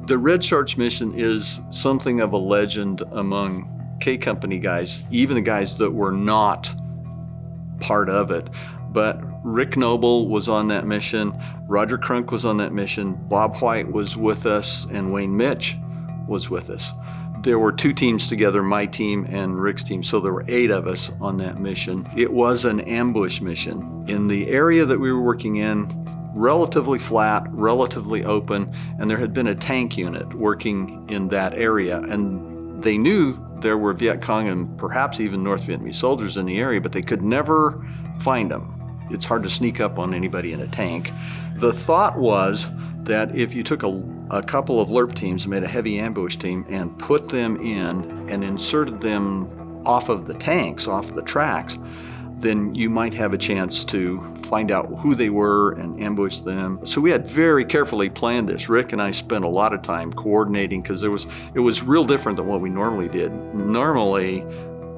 The Red Shorts mission is something of a legend among K Company guys, even the guys that were not part of it. But Rick Noble was on that mission, Roger Crunk was on that mission, Bob White was with us, and Wayne Mitch was with us. There were 2 teams together, my team and Rick's team, so there were 8 of us on that mission. It was an ambush mission. In the area that we were working in, relatively flat, relatively open, and there had been a tank unit working in that area, and they knew there were Viet Cong and perhaps even North Vietnamese soldiers in the area, but they could never find them. It's hard to sneak up on anybody in a tank. The thought was that if you took a couple of LRRP teams, made a heavy ambush team, and put them in and inserted them off of the tanks, off the tracks, then you might have a chance to find out who they were and ambush them. So we had very carefully planned this. Rick and I spent a lot of time coordinating because it was real different than what we normally did. Normally,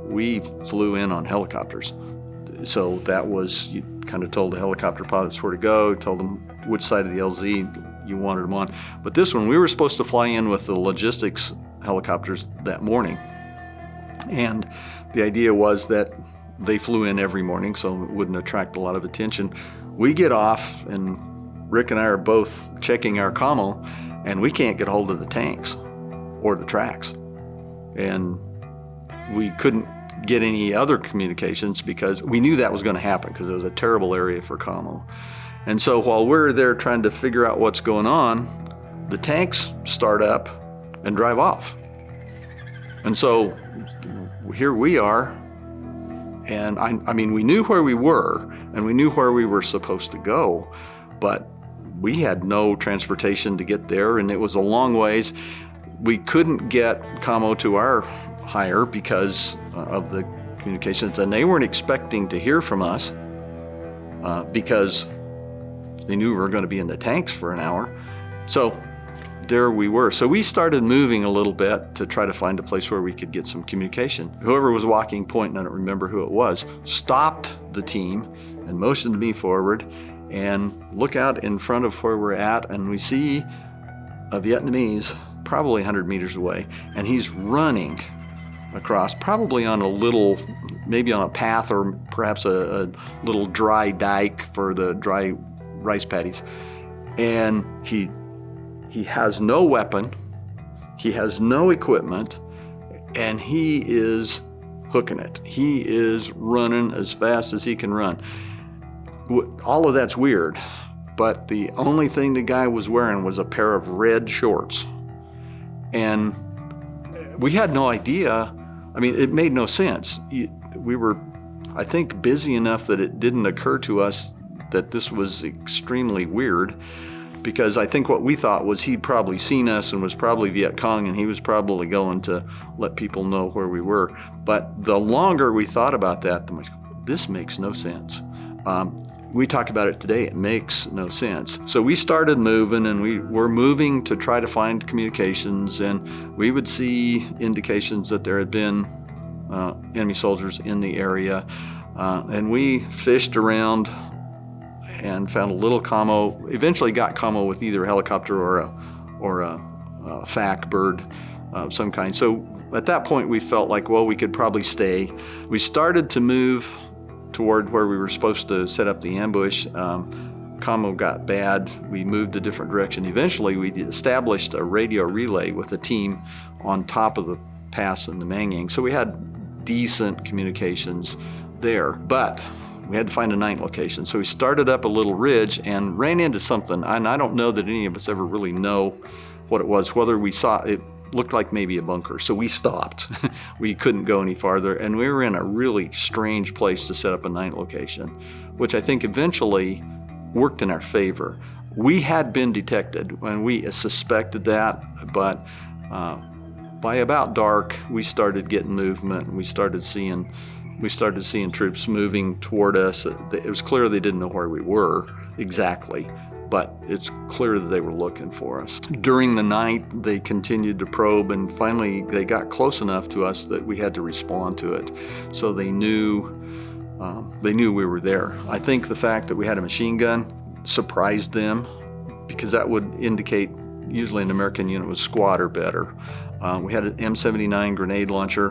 we flew in on helicopters. So that was, you kind of told the helicopter pilots where to go, told them which side of the LZ you wanted them on. But this one, we were supposed to fly in with the logistics helicopters that morning. And the idea was that they flew in every morning, so it wouldn't attract a lot of attention. We get off, and Rick and I are both checking our commo, and we can't get hold of the tanks or the tracks. And we couldn't get any other communications because we knew that was going to happen because it was a terrible area for commo. And so while we're there trying to figure out what's going on, the tanks start up and drive off. And so here we are. And I mean, we knew where we were and we knew where we were supposed to go, but we had no transportation to get there, and it was a long ways. We couldn't get commo to our hire because of the communications, and they weren't expecting to hear from us because they knew we were going to be in the tanks for an hour. So there we were. So we started moving a little bit to try to find a place where we could get some communication. Whoever was walking point, and I don't remember who it was, stopped the team and motioned me forward and look out in front of where we're at, and we see a Vietnamese probably 100 meters away, and he's running across, probably on a little, maybe on a path or perhaps a little dry dike for the dry rice paddies. And he has no weapon, he has no equipment, and he is hooking it. He is running as fast as he can run. All of that's weird, but the only thing the guy was wearing was a pair of red shorts. And we had no idea. I mean, it made no sense. We were, I think, busy enough that it didn't occur to us that this was extremely weird, because I think what we thought was he'd probably seen us and was probably Viet Cong, and he was probably going to let people know where we were. But the longer we thought about that, the more, this makes no sense. We talk about it today, it makes no sense. So we started moving, and we were moving to try to find communications, and we would see indications that there had been enemy soldiers in the area. And we fished around and found a little commo, eventually got commo with either a helicopter or a FAC bird of some kind. So at that point we felt like, well, we could probably stay. We started to move toward where we were supposed to set up the ambush. Commo got bad. We moved a different direction. Eventually we established a radio relay with a team on top of the pass in the Manging. So we had decent communications there, but we had to find a night location. So we started up a little ridge and ran into something. And I don't know that any of us ever really know what it was, whether we saw it. Looked like maybe a bunker. So we stopped. We couldn't go any farther, and we were in a really strange place to set up a night location, which I think eventually worked in our favor. We had been detected, and we suspected that, but by about dark, we started getting movement, and we started seeing troops moving toward us. It was clear they didn't know where we were exactly, but it's clear that they were looking for us. During the night, they continued to probe, and finally they got close enough to us that we had to respond to it. So they knew we were there. I think the fact that we had a machine gun surprised them, because that would indicate usually an American unit was squad or better. We had an M79 grenade launcher,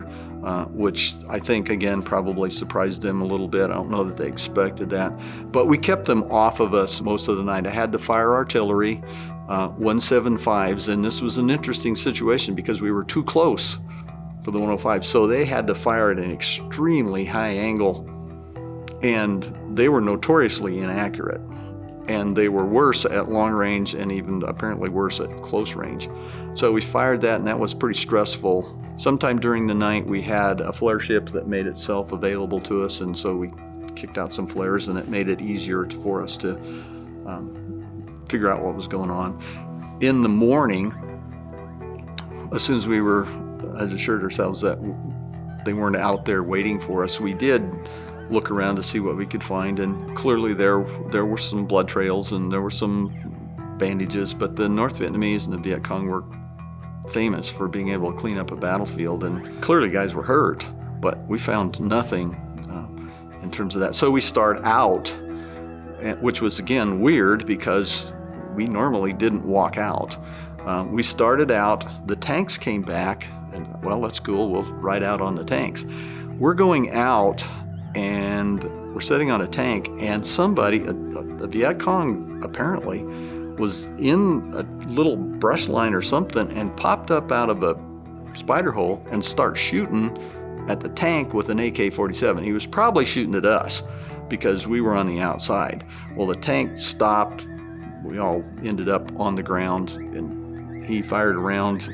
which I think, again, probably surprised them a little bit. I don't know that they expected that. But we kept them off of us most of the night. I had to fire artillery, 175s, and this was an interesting situation because we were too close for the 105. So they had to fire at an extremely high angle, and they were notoriously inaccurate. And they were worse at long range and even apparently worse at close range. So we fired that, and that was pretty stressful. Sometime during the night, we had a flare ship that made itself available to us, and so we kicked out some flares, and it made it easier for us to figure out what was going on. In the morning, as soon as we had assured ourselves that they weren't out there waiting for us, we did look around to see what we could find, and clearly there were some blood trails and there were some bandages, but the North Vietnamese and the Viet Cong were famous for being able to clean up a battlefield, and clearly guys were hurt, but we found nothing in terms of that. So we start out, which was again weird because we normally didn't walk out. We started out, the tanks came back, and well, that's cool, we'll ride out on the tanks. We're going out and we're sitting on a tank, and somebody, a Viet Cong apparently, was in a little brush line or something and popped up out of a spider hole and start shooting at the tank with an AK-47. He was probably shooting at us because we were on the outside. Well, the tank stopped. We all ended up on the ground, and he fired around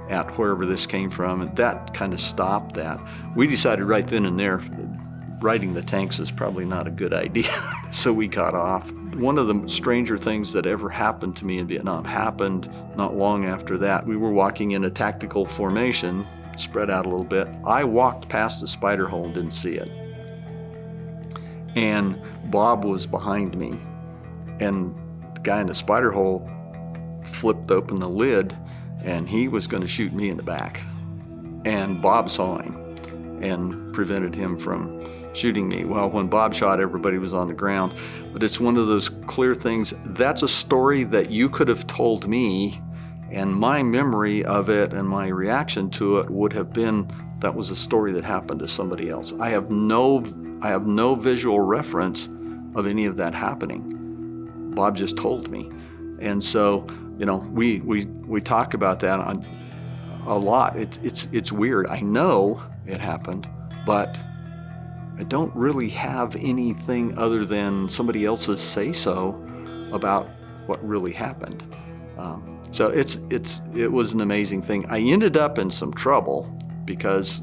at wherever this came from, and that kind of stopped that. We decided right then and there riding the tanks is probably not a good idea, so we got off. One of the stranger things that ever happened to me in Vietnam happened not long after that. We were walking in a tactical formation, spread out a little bit. I walked past the spider hole and didn't see it. And Bob was behind me, and the guy in the spider hole flipped open the lid, and he was going to shoot me in the back. And Bob saw him and prevented him from shooting me. Well, when Bob shot, everybody was on the ground. But it's one of those clear things. That's a story that you could have told me, and my memory of it and my reaction to it would have been that was a story that happened to somebody else. I have no visual reference of any of that happening. Bob just told me. And so, you know, we talk about that a lot. It's weird. I know it happened, but I don't really have anything other than somebody else's say-so about what really happened. So it was an amazing thing. I ended up in some trouble because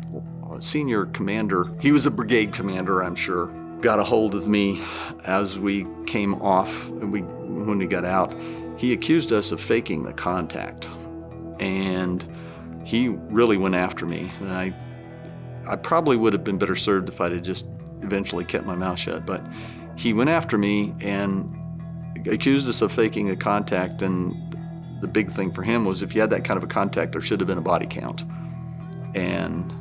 a senior commander, he was a brigade commander, I'm sure, got a hold of me as we came off, when we got out. He accused us of faking the contact, and he really went after me. And I probably would have been better served if I'd have just eventually kept my mouth shut, but he went after me and accused us of faking a contact, and the big thing for him was if you had that kind of a contact, there should have been a body count. And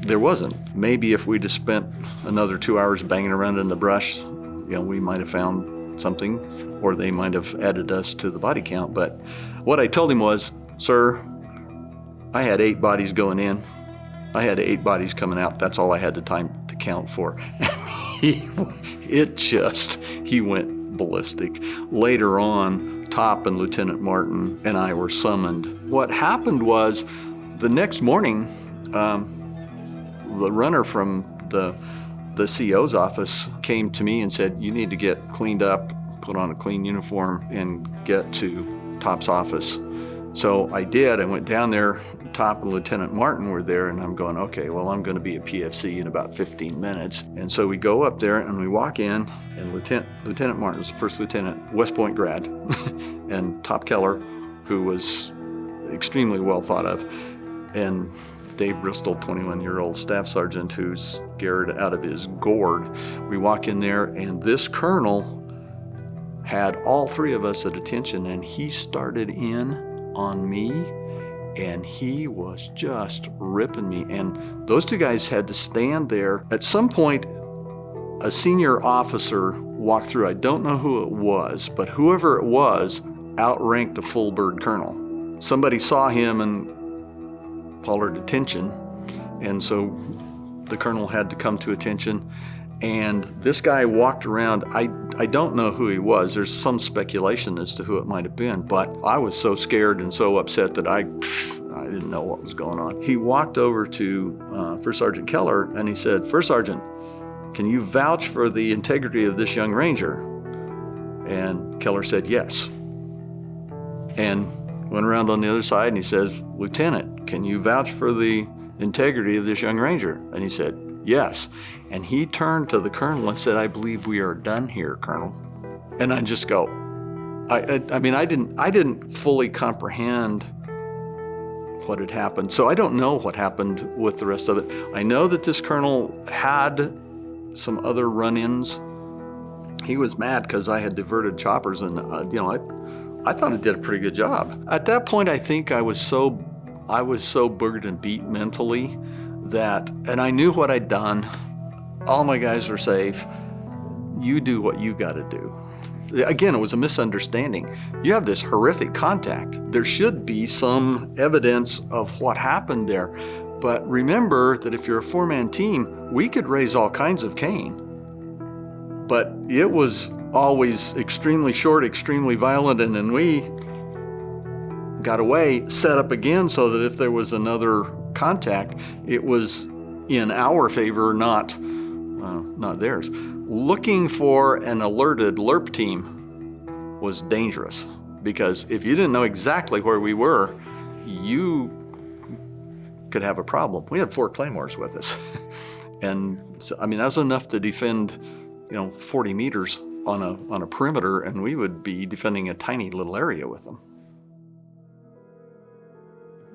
there wasn't. Maybe if we'd have spent another 2 hours banging around in the brush, we might have found something, or they might have added us to the body count. But what I told him was, sir, I had 8 bodies going in. I had 8 bodies coming out. That's all I had the time to count for. he went ballistic. Later on, Top and Lieutenant Martin and I were summoned. What happened was, the next morning, the runner from the CO's office came to me and said, you need to get cleaned up, put on a clean uniform, and get to Top's office. So I did. I went down there. Top and Lieutenant Martin were there, and I'm going, okay, well, I'm going to be at PFC in about 15 minutes. And so we go up there and we walk in, and Lieutenant Martin was the first lieutenant, West Point grad, and Top Keller, who was extremely well thought of, and Dave Bristol, 21-year-old staff sergeant who's scared out of his gourd. We walk in there, and this colonel had all 3 of us at attention, and he started in on me, and he was just ripping me. And those 2 guys had to stand there. At some point, a senior officer walked through. I don't know who it was, but whoever it was outranked a full bird colonel. Somebody saw him and hollered attention, and so the colonel had to come to attention. And this guy walked around. I don't know who he was. There's some speculation as to who it might have been, but I was so scared and so upset that I didn't know what was going on. He walked over to First Sergeant Keller and he said, "First Sergeant, can you vouch for the integrity of this young ranger?" And Keller said, "Yes." And went around on the other side and he says, "Lieutenant, can you vouch for the integrity of this young ranger?" And he said, "Yes." And he turned to the colonel and said, "I believe we are done here, Colonel." And I just go, I mean, I didn't fully comprehend what had happened. So I don't know what happened with the rest of it. I know that this colonel had some other run-ins. He was mad because I had diverted choppers, and I thought it did a pretty good job. At that point, I think I was so boogered and beat mentally that, and I knew what I'd done. All my guys were safe. You do what you got to do. Again, it was a misunderstanding. You have this horrific contact. There should be some evidence of what happened there. But remember that if you're a four-man team, we could raise all kinds of cane. But it was always extremely short, extremely violent, and then we got away, set up again so that if there was another contact, it was in our favor, not theirs. Looking for an alerted LRRP team was dangerous, because if you didn't know exactly where we were, you could have a problem. We had 4 claymores with us. And so, I mean, that was enough to defend, 40 meters on a perimeter, and we would be defending a tiny little area with them.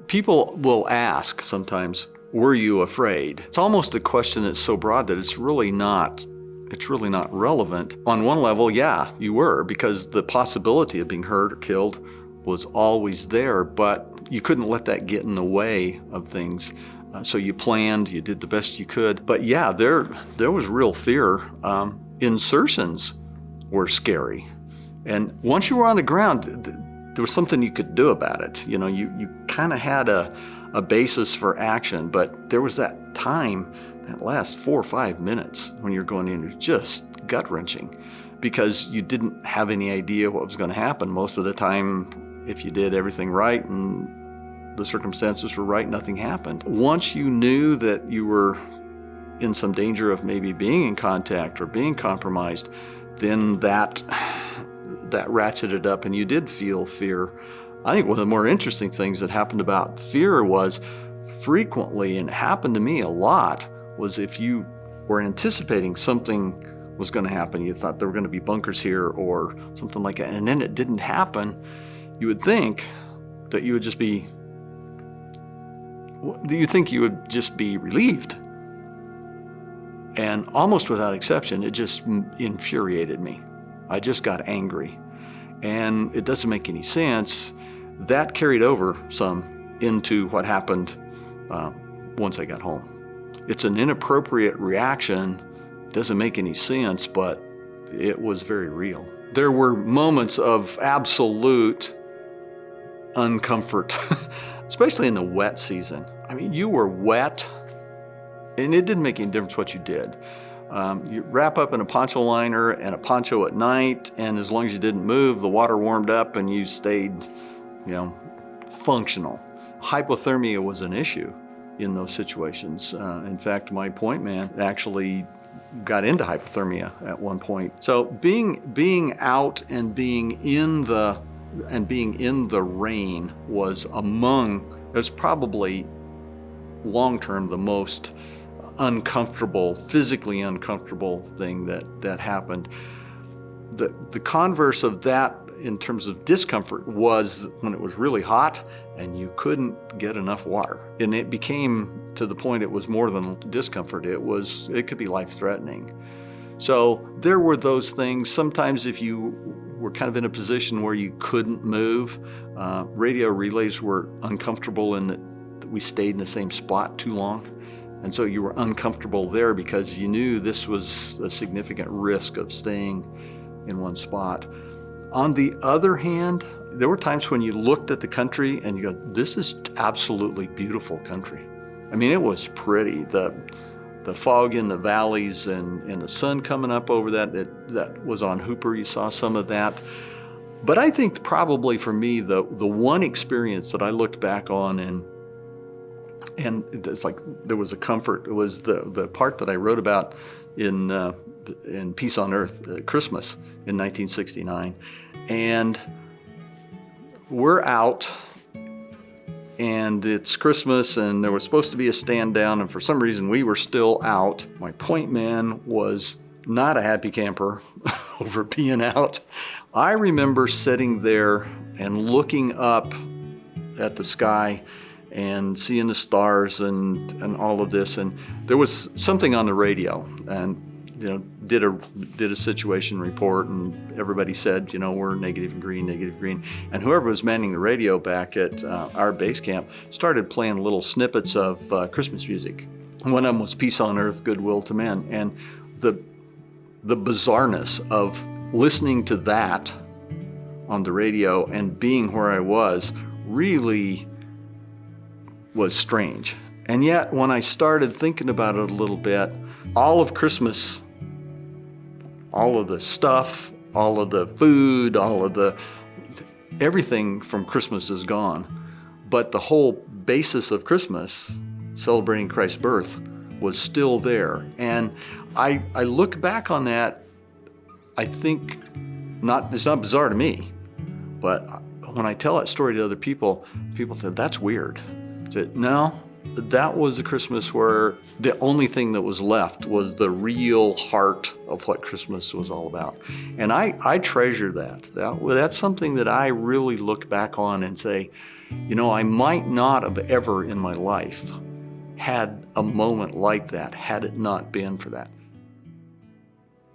People will ask sometimes, were you afraid? It's almost a question that's so broad that it's really not relevant. On one level, yeah, you were, because the possibility of being hurt or killed was always there, but you couldn't let that get in the way of things. So you planned, you did the best you could. But yeah, there was real fear. Insertions were scary. And once you were on the ground, there was something you could do about it. You kind of had a basis for action, but there was that time, that last 4 or 5 minutes when you're going in, just gut-wrenching, because you didn't have any idea what was going to happen. Most of the time, if you did everything right and the circumstances were right, nothing happened. Once you knew that you were in some danger of maybe being in contact or being compromised, then that ratcheted up and you did feel fear. I think one of the more interesting things that happened about fear was frequently, and it happened to me a lot, was if you were anticipating something was going to happen, you thought there were going to be bunkers here or something like that, and then it didn't happen, you would think that you would just be relieved. And almost without exception, it just infuriated me. I just got angry. And it doesn't make any sense. That carried over some into what happened once I got home. It's an inappropriate reaction, doesn't make any sense, but it was very real. There were moments of absolute uncomfort, especially in the wet season. I mean, you were wet, and it didn't make any difference what you did. You wrap up in a poncho liner and a poncho at night, and as long as you didn't move, the water warmed up and you stayed, functional. Hypothermia was an issue in those situations. In fact, my point man actually got into hypothermia at one point. So being out and being in the rain was probably long-term the most physically uncomfortable thing that happened. The converse of that in terms of discomfort was when it was really hot and you couldn't get enough water. And it became to the point it was more than discomfort. It could be life-threatening. So there were those things. Sometimes if you were kind of in a position where you couldn't move, radio relays were uncomfortable in that we stayed in the same spot too long. And so you were uncomfortable there because you knew this was a significant risk of staying in one spot. On the other hand, there were times when you looked at the country and you go, this is absolutely beautiful country. I mean, it was pretty. The fog in the valleys and the sun coming up over that was on Hooper. You saw some of that. But I think probably for me, the one experience that I look back on and it's like there was a comfort. It was the part that I wrote about in Peace on Earth, Christmas in 1969. And we're out, and it's Christmas, and there was supposed to be a stand down, and for some reason we were still out. My point man was not a happy camper over being out. I remember sitting there and looking up at the sky and seeing the stars and all of this, and there was something on the radio, and did a situation report, and everybody said, we're negative green, and whoever was manning the radio back at our base camp started playing little snippets of Christmas music. One of them was Peace on Earth, Goodwill to Men, and the bizarreness of listening to that on the radio and being where I was really was strange. And yet, when I started thinking about it a little bit, all of Christmas, all of the stuff, all of the food, everything from Christmas is gone. But the whole basis of Christmas, celebrating Christ's birth, was still there. And I look back on that, I think, it's not bizarre to me, but when I tell that story to other people say, that's weird. I said, no, that was the Christmas where the only thing that was left was the real heart of what Christmas was all about. And I treasure that. That's something that I really look back on and say, I might not have ever in my life had a moment like that had it not been for that.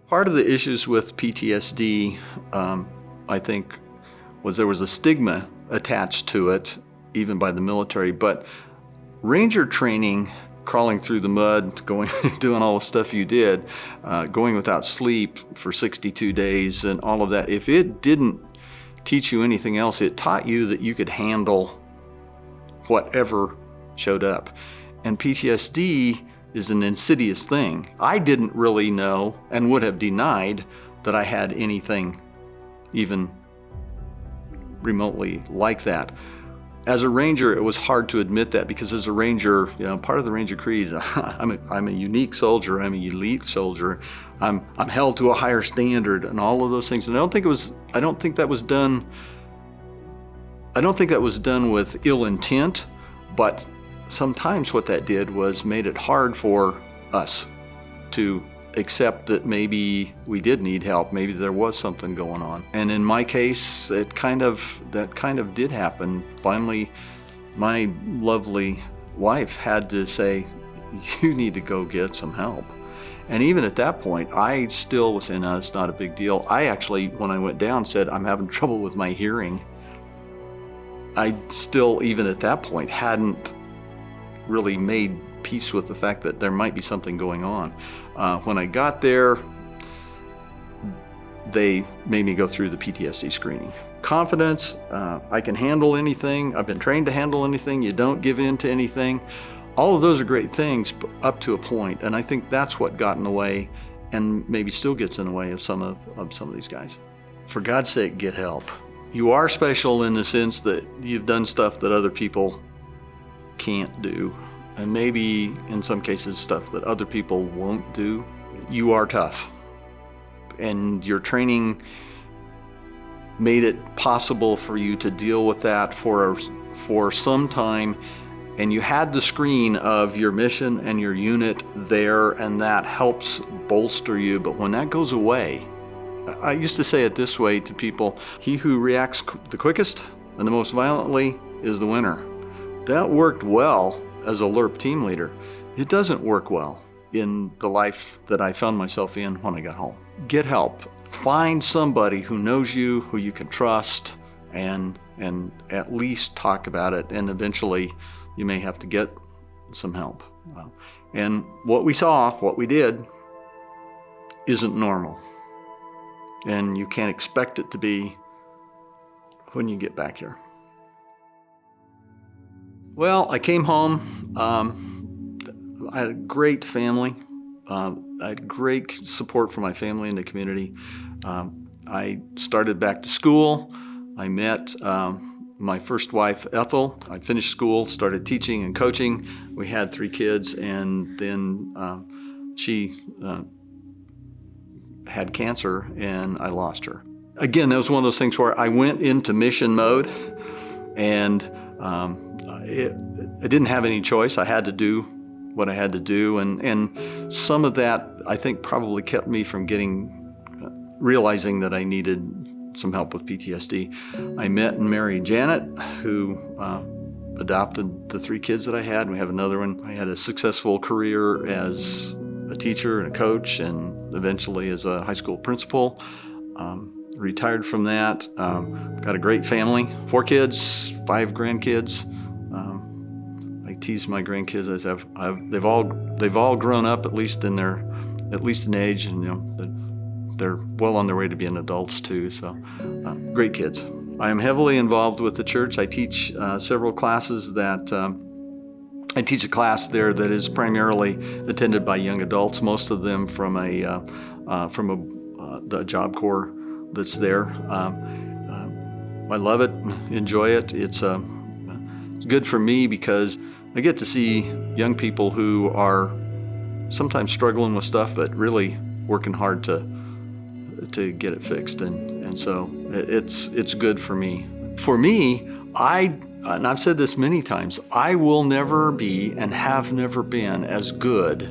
Part of the issues with PTSD, I think, was there was a stigma attached to it, even by the military, but Ranger training, crawling through the mud, doing all the stuff you did, going without sleep for 62 days and all of that, if it didn't teach you anything else, it taught you that you could handle whatever showed up. And PTSD is an insidious thing. I didn't really know and would have denied that I had anything even remotely like that. As a Ranger, it was hard to admit that because as a Ranger, part of the Ranger Creed, I'm a unique soldier, I'm an elite soldier, I'm held to a higher standard, and all of those things. And I don't think that was done with ill intent, but sometimes what that did was made it hard for us to accept that maybe we did need help, maybe there was something going on. And in my case, that kind of did happen. Finally, my lovely wife had to say, you need to go get some help. And even at that point, I still was saying, no, it's not a big deal. I actually, when I went down, said, I'm having trouble with my hearing. I still, even at that point, hadn't really made peace with the fact that there might be something going on. When I got there, they made me go through the PTSD screening. Confidence, I can handle anything. I've been trained to handle anything. You don't give in to anything. All of those are great things up to a point, and I think that's what got in the way and maybe still gets in the way of some of these guys. For God's sake, get help. You are special in the sense that you've done stuff that other people can't do. And maybe in some cases stuff that other people won't do. You are tough. And your training made it possible for you to deal with that for some time. And you had the screen of your mission and your unit there, and that helps bolster you. But when that goes away, I used to say it this way to people, he who reacts the quickest and the most violently is the winner. That worked well as a LRRP team leader. It doesn't work well in the life that I found myself in when I got home. Get help. Find somebody who knows you, who you can trust, and at least talk about it, and eventually you may have to get some help. And what we did, isn't normal. And you can't expect it to be when you get back here? Well, I came home. I had a great family. I had great support from my family and the community. I started back to school. I met my first wife, Ethel. I finished school, started teaching and coaching. We had 3 kids, and then she had cancer, and I lost her. Again, that was one of those things where I went into mission mode, and I didn't have any choice. I had to do what I had to do, and some of that, I think, probably kept me from realizing that I needed some help with PTSD. I met and married Janet, who adopted the 3 kids that I had, and we have another one. I had a successful career as a teacher and a coach, and eventually as a high school principal. Retired from that. Got a great family, 4 kids, 5 grandkids. I tease my grandkids as they've all grown up, at least in age, and they're well on their way to being adults too. So great kids. I am heavily involved with the church. I teach several classes I teach a class there that is primarily attended by young adults, most of them from the Job Corps that's there. I love it, enjoy it. It's good for me because I get to see young people who are sometimes struggling with stuff, but really working hard to get it fixed, and so it's good for me. For me, and I've said this many times, I will never be and have never been as good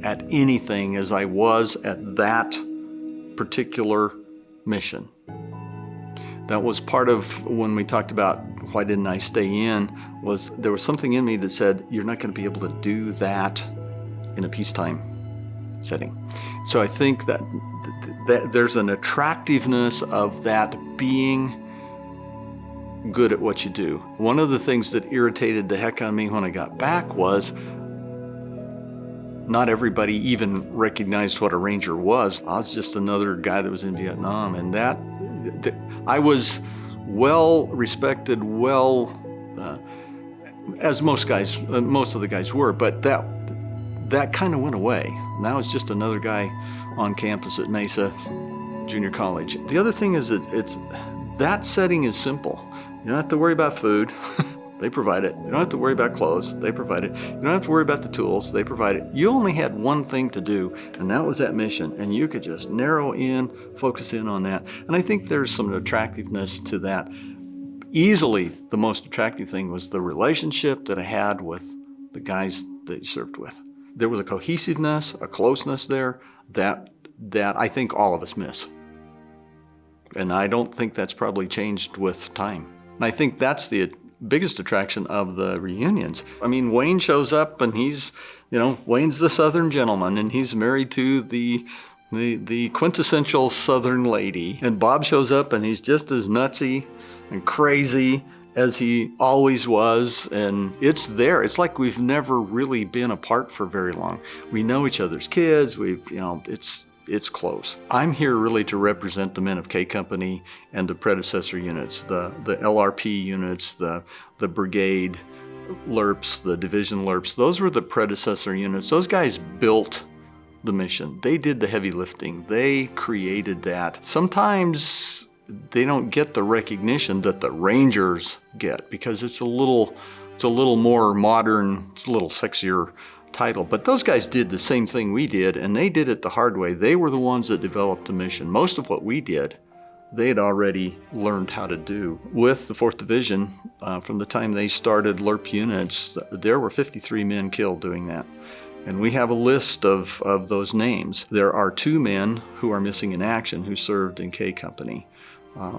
at anything as I was at that particular mission. That was part of when we talked about why didn't I stay in, was there was something in me that said, you're not going to be able to do that in a peacetime setting. So I think that there's an attractiveness of that being good at what you do. One of the things that irritated the heck out of me when I got back was not everybody even recognized what a Ranger was. I was just another guy that was in Vietnam, and that I was well respected, as most of the guys were, but that kind of went away. Now it's just another guy on campus at Mesa Junior College. The other thing is that setting is simple. You don't have to worry about food. They provide it. You don't have to worry about clothes. They provide it. You don't have to worry about the tools. They provide it. You only had one thing to do, and that was that mission. And you could just narrow in, focus in on that. And I think there's some attractiveness to that. Easily, the most attractive thing was the relationship that I had with the guys that you served with. There was a cohesiveness, a closeness there that I think all of us miss. And I don't think that's probably changed with time. And I think that's the biggest attraction of the reunions. I mean, Wayne shows up and Wayne's the Southern gentleman, and he's married to the quintessential Southern lady. And Bob shows up and he's just as nutsy and crazy as he always was, and it's there. It's like we've never really been apart for very long. We know each other's kids. It's close. I'm here really to represent the men of K Company and the predecessor units, the LRP units, the brigade LRRPs, the division LRRPs. Those were the predecessor units. Those guys built the mission. They did the heavy lifting. They created that. Sometimes they don't get the recognition that the Rangers get because it's a little more modern, it's a little sexier title. But those guys did the same thing we did, and they did it the hard way. They were the ones that developed the mission. Most of what we did, they had already learned how to do. With the 4th Division, from the time they started LRRP units, there were 53 men killed doing that. And we have a list of those names. There are 2 men who are missing in action who served in K Company.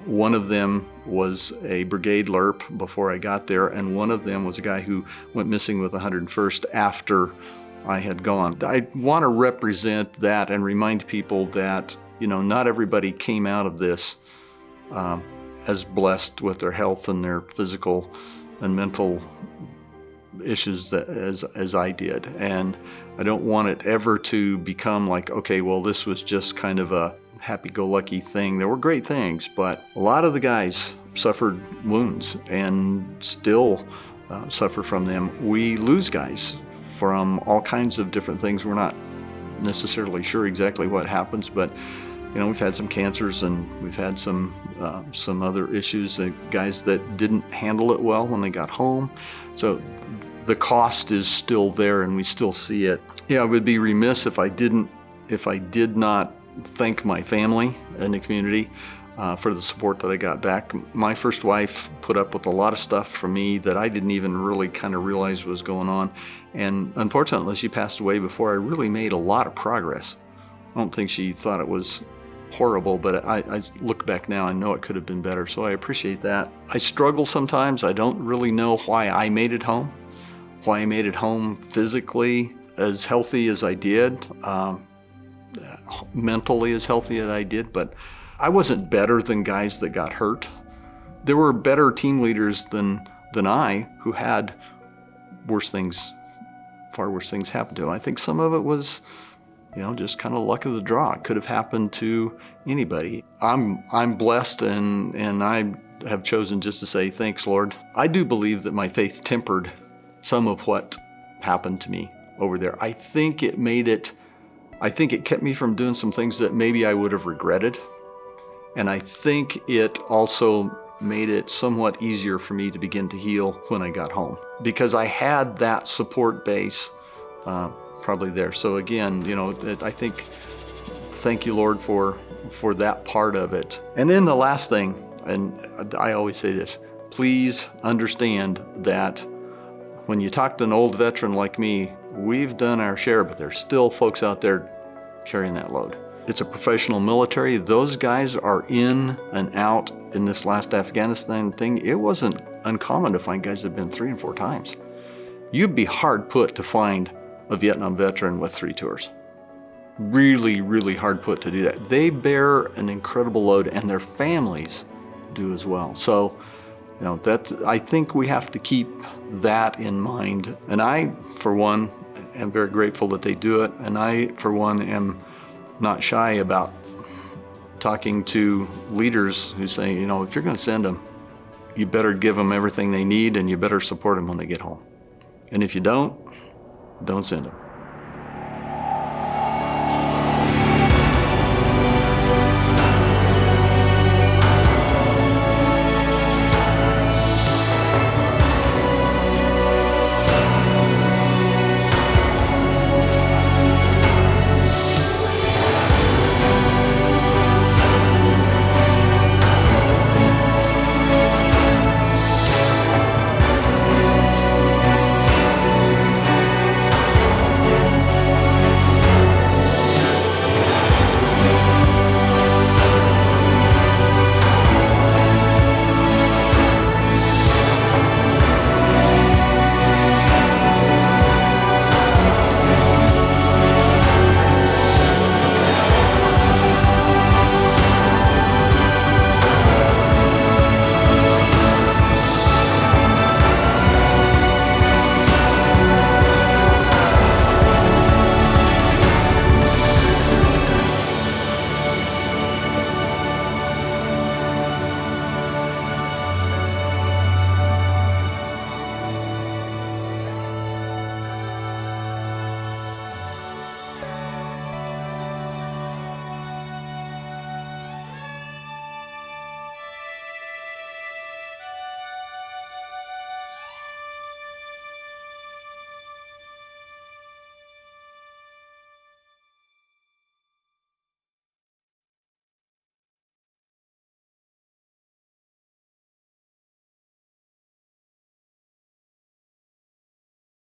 One of them was a brigade LRRP before I got there, and one of them was a guy who went missing with 101st after I had gone. I want to represent that and remind people that, not everybody came out of this as blessed with their health and their physical and mental issues as I did. And I don't want it ever to become like, okay, well, this was just kind of a happy-go-lucky thing. There were great things, but a lot of the guys suffered wounds and still suffer from them. We lose guys from all kinds of different things. We're not necessarily sure exactly what happens, but we've had some cancers and we've had some other issues, guys that didn't handle it well when they got home. So the cost is still there and we still see it. Yeah, I would be remiss if I did not thank my family and the community for the support that I got back. My first wife put up with a lot of stuff from me that I didn't even really kind of realize was going on. And unfortunately, she passed away before I really made a lot of progress. I don't think she thought it was horrible, but I look back now, I know it could have been better, so I appreciate that. I struggle sometimes. I don't really know why I made it home physically as healthy as I did, mentally as healthy as I did, but I wasn't better than guys that got hurt. There were better team leaders than I who had far worse things happen to them. I think some of it was just kind of luck of the draw. It could have happened to anybody. I'm blessed and I have chosen just to say, thanks, Lord. I do believe that my faith tempered some of what happened to me over there. I think it kept me from doing some things that maybe I would have regretted. And I think it also made it somewhat easier for me to begin to heal when I got home, because I had that support base probably there. So again, I think, thank you, Lord, for that part of it. And then the last thing, and I always say this, please understand that when you talk to an old veteran like me, we've done our share, but there's still folks out there carrying that load. It's a professional military. Those guys are in and out. In this last Afghanistan thing, it wasn't uncommon to find guys that have been 3 and 4 times. You'd be hard put to find a Vietnam veteran with 3 tours. Really, really hard put to do that. They bear an incredible load, and their families do as well. So, I think we have to keep that in mind. And I, for one, am very grateful that they do it. And I, for one, am not shy about talking to leaders who say, if you're going to send them, you better give them everything they need and you better support them when they get home. And if you don't send them.